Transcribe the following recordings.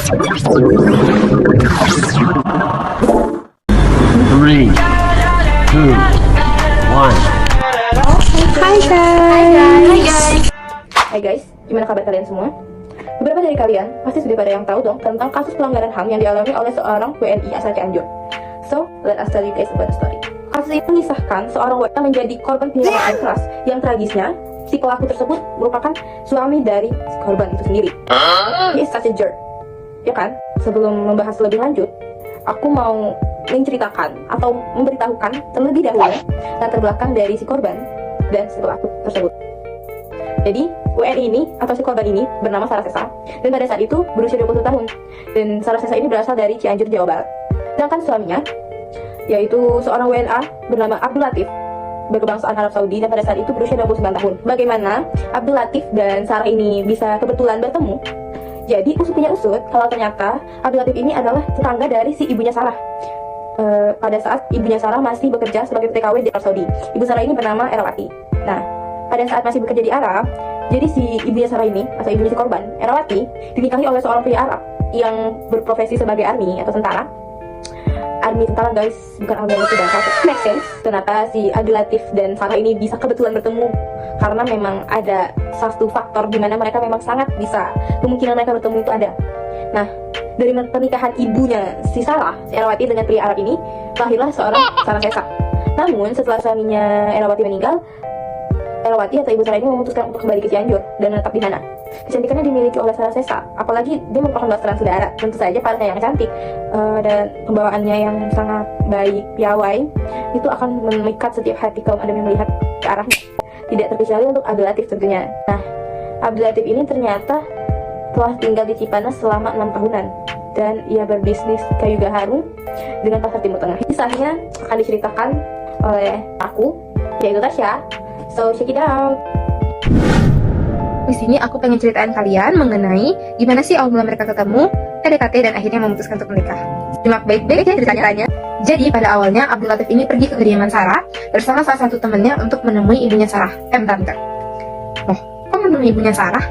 Three, two, one. Hai guys. Hai guys, gimana kabar kalian semua? Beberapa dari kalian pasti sudah pada yang tahu dong tentang kasus pelanggaran HAM yang dialami oleh seorang WNI asal Cianjur. So, let us tell you guys about the story. Kasus ini mengisahkan seorang wanita menjadi korban penyerangan keras yang tragisnya si pelaku tersebut merupakan suami dari si korban itu sendiri. He is such a jerk. Ya kan? Sebelum membahas lebih lanjut, aku mau menceritakan atau memberitahukan terlebih dahulu latar belakang dari si korban dan si pelaku tersebut. Jadi, WNI ini atau si korban ini bernama Sarah Sesa dan pada saat itu berusia 21 tahun. Dan Sarah Sesa ini berasal dari Cianjur, Jawa Barat. Sedangkan suaminya yaitu seorang WNA bernama Abdul Latif berkebangsaan Arab Saudi dan pada saat itu berusia 29 tahun. Bagaimana Abdul Latif dan Sarah ini bisa kebetulan bertemu? Jadi usut punya usut kalau ternyata Abdul Latif ini adalah tetangga dari si ibunya Sarah. Pada saat ibunya Sarah masih bekerja sebagai TKW di Arab Saudi. Ibu Sarah ini bernama Erawati. Nah, pada saat masih bekerja di Arab, jadi si ibunya Sarah ini atau ibunya si korban, Erawati, dinikahi oleh seorang pria Arab yang berprofesi sebagai army atau tentara. Army tentara guys, bukan army yang sudah make sense. Kenapa si Abdul Latif dan Sarah ini bisa kebetulan bertemu? Karena memang ada satu faktor di mana mereka memang sangat bisa kemungkinan mereka bertemu itu ada. Nah, dari pernikahan ibunya si Sarah, si Erawati dengan pria Arab ini, lahirlah seorang Sarah Sesa. Namun setelah suaminya Erawati meninggal, Erawati atau ibu Sarah ini memutuskan untuk kembali ke Cianjur dan menetap di sana. Kecantikannya dimiliki oleh Sarah Sesa, apalagi dia merupakan blasteran saudara. Tentu saja partnya yang cantik dan pembawaannya yang sangat baik, piawai, itu akan memikat setiap hati kaum adam yang melihat ke arahnya. Tidak terkecuali untuk Abdul Latif tentunya. Nah, Abdul Latif ini ternyata telah tinggal di Cipanas selama 6 tahunan dan ia berbisnis kayu gaharu dengan pasar Timur Tengah. Kisahnya akan diceritakan oleh aku, yaitu Tasya. So check it out. Di sini aku pengen ceritain kalian mengenai gimana sih awal mula mereka ketemu, PDKT dan akhirnya memutuskan untuk menikah. Simak baik-baik ya ceritanya. Jadi pada awalnya Abdul Latif ini pergi ke kediaman Sarah bersama salah satu temannya untuk menemui ibunya Sarah. Bentar. Oh, kok menemui ibunya Sarah?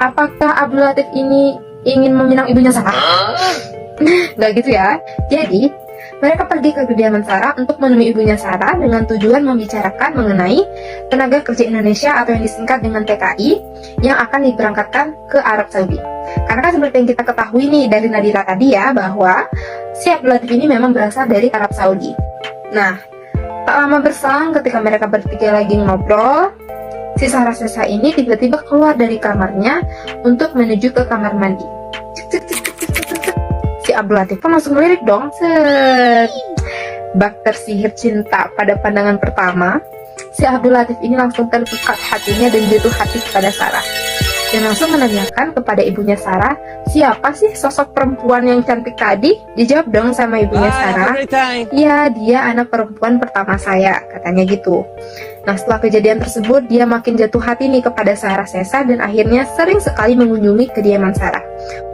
Apakah Abdul Latif ini ingin meminang ibunya Sarah? Gak gitu ya. Jadi mereka pergi ke kediaman Sarah untuk menemui ibunya Sarah dengan tujuan membicarakan mengenai tenaga kerja Indonesia atau yang disingkat dengan TKI yang akan diberangkatkan ke Arab Saudi. Karena kan seperti yang kita ketahui nih dari Nadira tadi ya, bahwa si Abdul Latif ini memang berasal dari Arab Saudi. Nah, tak lama berselang ketika mereka bertiga lagi ngobrol, si Sarah Sesa ini tiba-tiba keluar dari kamarnya untuk menuju ke kamar mandi. Si Abdul Latif pun langsung melirik dong. Bak tersihir cinta pada pandangan pertama, si Abdul Latif ini langsung terpikat hatinya dan jatuh hati kepada Sarah. Dan langsung menanyakan kepada ibunya Sarah, siapa sih sosok perempuan yang cantik tadi? Dijawab dong sama ibunya Sarah, ya dia anak perempuan pertama saya, katanya gitu. Nah setelah kejadian tersebut, dia makin jatuh hati nih kepada Sarah Sesa dan akhirnya sering sekali mengunjungi kediaman Sarah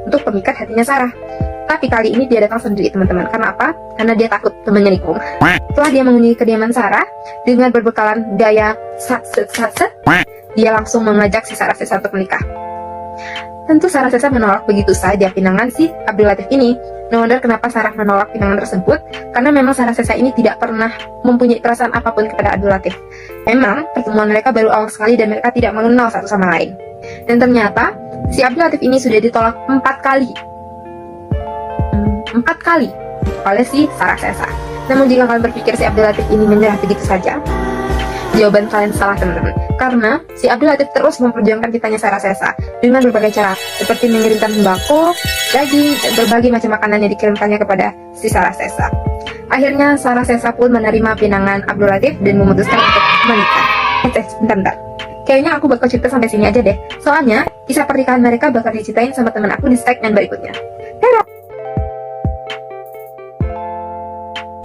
untuk pemikat hatinya Sarah. Tapi kali ini dia datang sendiri teman-teman. Karena apa? Karena dia takut temannya nikung. Setelah dia mengunjungi kediaman Sarah dengan berbekalan gaya dia langsung mengajak si Sarah Sesa untuk menikah. Tentu Sarah Sesa menolak begitu saja pinangan si Abdul Latif ini. No wonder kenapa Sarah menolak pinangan tersebut, karena memang Sarah Sesa ini tidak pernah mempunyai perasaan apapun kepada Abdul Latif. Memang pertemuan mereka baru awal sekali dan mereka tidak mengenal satu sama lain. Dan ternyata si Abdul Latif ini sudah ditolak 4 kali oleh si Sarah Sesa. Namun jika kalian berpikir si Abdul Latif ini menyerah begitu saja, jawaban kalian salah teman-teman. Karena si Abdul Latif terus memperjuangkan cintanya Sarah Sesa dengan berbagai cara, seperti mengirimkan sembako, daging, dan berbagai macam makanan yang dikirimkannya kepada si Sarah Sesa. Akhirnya Sarah Sesa pun menerima pinangan Abdul Latif dan memutuskan untuk menikah. Bentar. Kayaknya aku bakal cerita sampai sini aja deh. Soalnya kisah pernikahan mereka bakal diceritain sama teman aku di segmen berikutnya. Dadah!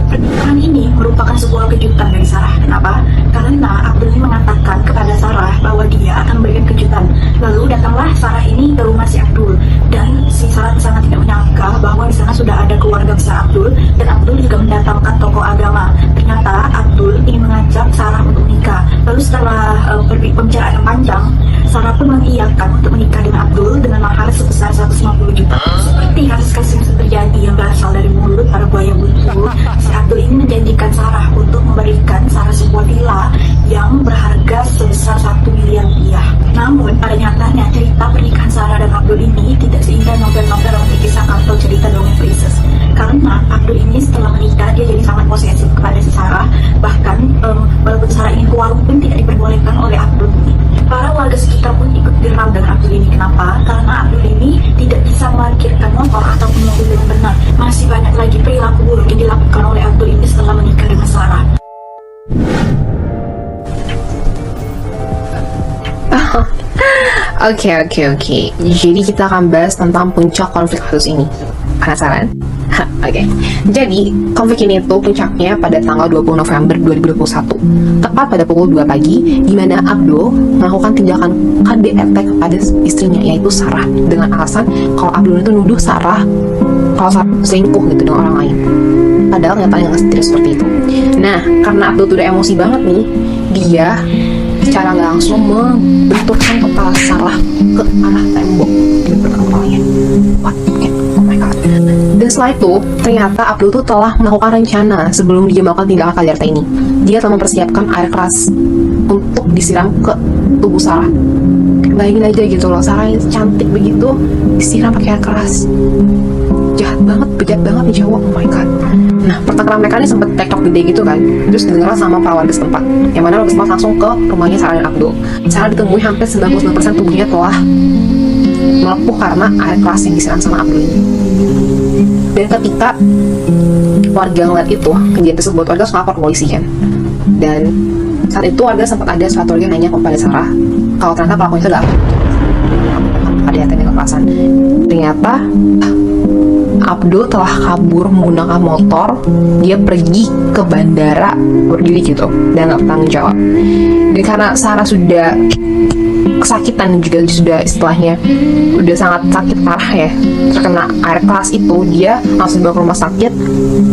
Pernikahan ini merupakan sebuah kejutan dari Sarah. Kenapa? Karena Abdul mengatakan kepada Sarah bahwa dia akan memberikan kejutan. Lalu datanglah Sarah ini ke rumah si Abdul dan si Sarah sangat tidak menyangka bahwa di sana sudah ada keluarga besar Abdul dan Abdul juga mendatangkan tokoh agama. Ternyata Abdul ingin mengajak Sarah untuk menikah. Lalu setelah pembicaraan yang panjang, Sarah pun mengiyakan untuk menikah dengan Abdul dengan mahar sebesar 150 juta. Seperti kasus-kasus yang terjadi yang berasal dari mulut para buaya buntu, si Abdul ini menjanjikan Sarah untuk memberikan Sarah sebuah villa yang berharga sebesar 1 miliar rupiah. Namun pada nyatanya cerita pernikahan Sarah dan Abdul ini tidak seindah novel-novel romantis kisah atau cerita dongeng princess. Karena Abdul ini setelah menikah dia jadi sangat posesif kepada si Sarah. Bahkan walaupun Sarah ingin ke warung pun tidak diperbolehkan oleh Abdul ini. Para warga sekitar pun ikut geram dengan Abdul ini. Kenapa? Karena Abdul ini tidak bisa memarkirkan motor ataupun mobil dengan benar. Masih banyak lagi perilaku buruk yang dilakukan oleh Abdul ini setelah menikah dengan Sarah. Oke. Jadi kita akan bahas tentang puncak konflik kasus ini. Penasaran? Oke. Jadi, konflik ini tuh puncaknya pada tanggal 20 November 2021. Tepat pada pukul 2 pagi, di mana Abdul melakukan tindakan KDRT kepada istrinya, yaitu Sarah, dengan alasan kalau Abdul itu nuduh Sarah kalau Sarah selingkuh gitu dengan orang lain. Padahal nyatanya tidak seperti itu. Nah, karena Abdul tuh udah emosi banget nih, dia secara nggak langsung membenturkan kepala Sarah ke arah tembok dengan kepalanya. What? Oh my god. Dan setelah itu, ternyata Abdul tuh telah melakukan rencana sebelum dia melakukan tindakan KDRT ini. Dia telah mempersiapkan air keras untuk disiram ke tubuh Sarah. Bayangin aja gitu loh, Sarah yang cantik begitu disiram pakai air keras. Bejat banget nih cowok, oh my god. Nah, pertengkaran mereka ini sempat cekcok gede gitu kan. Terus didengar sama para warga setempat, yang mana warga setempat langsung ke rumahnya Sarah dan Abdul. Sarah ditemui hampir 99% tubuhnya telah melepuh karena air keras yang disiram sama Abdul ini. Dan ketika warga ngeliat itu, kejadian tersebut, warga langsung lapor ke polisi kan. Dan saat itu warga sempat ada suatu warga yang nanya kepada Sarah kalau ternyata pelakunya itu adalah ada yang kekerasan. Ternyata Abdul telah kabur menggunakan motor. Dia pergi ke bandara berdiri gitu dan gak bertanggung jawab. Dan karena Sarah sudah kesakitan, juga sudah istilahnya udah sangat sakit parah ya, terkena air keras itu, dia langsung dibawa ke rumah sakit.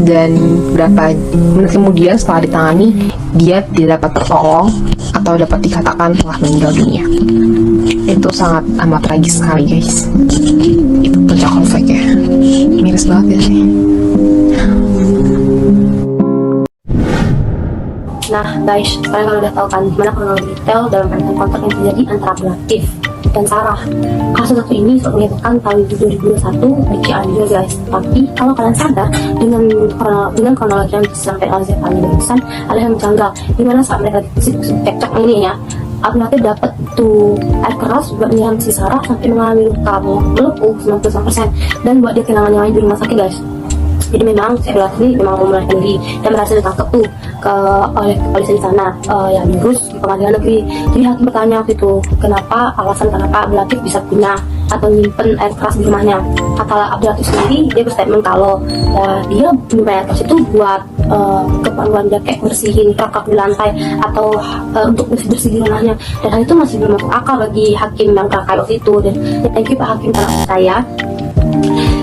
Dan beberapa menit kemudian setelah ditangani, dia tidak dapat tertolong atau dapat dikatakan telah meninggal dunia. Itu sangat amat tragis sekali guys. Itu puncak konfliknya. Miris banget ya sih. Nah guys, kalian kalau udah tahu kan gimana kronologi detail dalam rangkaian konflik yang terjadi antara Abdul Latif dan Sarah. Kasus satu ini menyebabkan tahun 2021 di Cianjur guys. Tapi kalau kalian sadar dengan kronologi yang disampaikan oleh Zefani barusan, ada yang menjanggal. Dimana saat mereka cekcok ini ya, Abdul Latif dapat tuh air keras buat menyiram si Sarah sampai mengalami luka melepuh 99% dan buat dia kehilangan nyawanya di rumah sakit guys. Jadi memang si Abdul Latif ini memang melarikan diri dan berhasil ditangkap tuh oleh kepolisian di sana, yang diurus di pengadilan negeri. Jadi hakim bertanya waktu itu alasan kenapa Abdul Latif bisa punya atau nyimpen air keras di rumahnya. Kata Abdul Latif sendiri, dia berstatement kalau dia nyimpen air keras itu buat keperluan dia kayak bersihin perangkap di lantai atau untuk bersih di rumahnya. Dan hal itu masih belum masuk akal bagi hakim yang terkait waktu itu. Dan thank you Pak Hakim karena saya.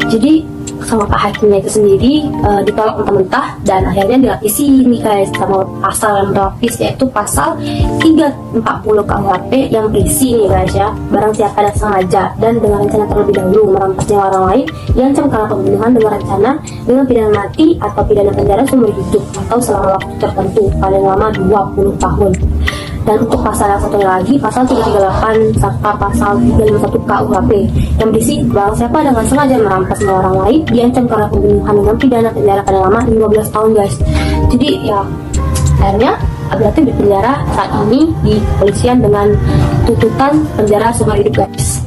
Jadi sama Pak Hakimnya itu sendiri ditolak mentah-mentah dan akhirnya dilapisi ini guys sama pasal yang berlapis, yaitu pasal 340 KUHP yang berisi nih guys ya, barang siapa yang sengaja dan dengan rencana terlebih dahulu merampas nyawa orang lain diancam karena pembunuhan dengan rencana dengan pidana mati atau pidana penjara seumur hidup atau selama waktu tertentu paling lama 20 tahun. Dan untuk pasal yang satunya lagi, pasal 338 serta pasal 351 KUHP yang berisi barang siapa dengan sengaja merampas nyawa orang lain diancam karena pembunuhan dengan pidana penjara paling lama 15 tahun guys. Jadi ya akhirnya Abdul Latif berpenjara saat ini di kepolisian dengan tuntutan penjara seumur hidup guys.